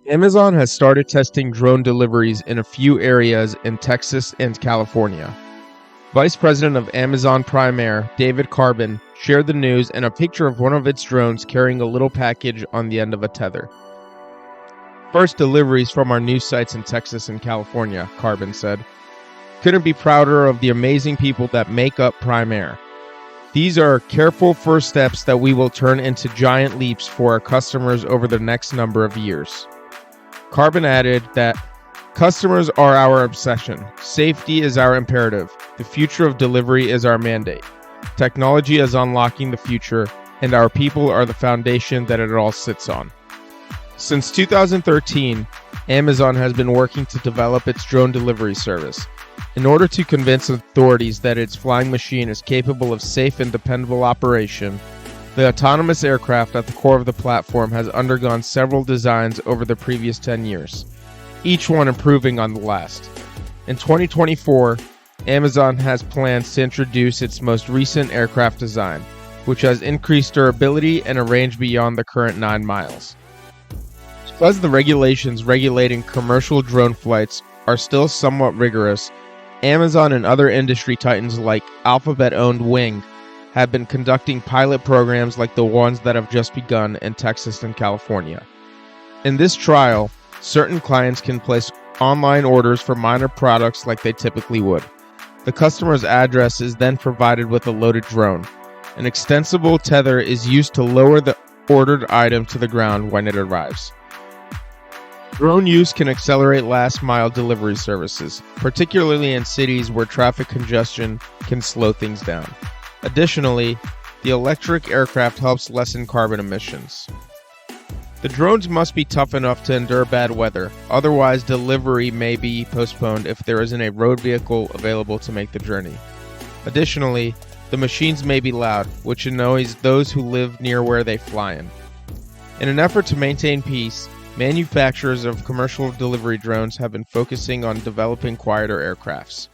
Amazon has started testing drone deliveries in a few areas in Texas and California. Vice President of Amazon Prime Air, David Carbon, shared the news and a picture of one of its drones carrying a little package on the end of a tether. First deliveries from our new sites in Texas and California, Carbon said. Couldn't be prouder of the amazing people that make up Prime Air. These are careful first steps that we will turn into giant leaps for our customers over the next number of years. Carbon added that customers are our obsession, safety is our imperative, the future of delivery is our mandate, technology is unlocking the future, and our people are the foundation that it all sits on. Since 2013, Amazon has been working to develop its drone delivery service. In order to convince authorities that its flying machine is capable of safe and dependable operation, the autonomous aircraft at the core of the platform has undergone several designs over the previous 10 years, each one improving on the last. In 2024, Amazon has plans to introduce its most recent aircraft design, which has increased durability and a range beyond the current 9 miles. Because the regulations regulating commercial drone flights are still somewhat rigorous, Amazon and other industry titans like Alphabet-owned Wing have been conducting pilot programs like the ones that have just begun in Texas and California. In this trial, certain clients can place online orders for minor products like they typically would. The customer's address is then provided with a loaded drone. An extensible tether is used to lower the ordered item to the ground when it arrives. Drone use can accelerate last-mile delivery services, particularly in cities where traffic congestion can slow things down. Additionally, the electric aircraft helps lessen carbon emissions. The drones must be tough enough to endure bad weather, otherwise delivery may be postponed if there isn't a road vehicle available to make the journey. Additionally, the machines may be loud, which annoys those who live near where they fly in. In an effort to maintain peace, manufacturers of commercial delivery drones have been focusing on developing quieter aircrafts.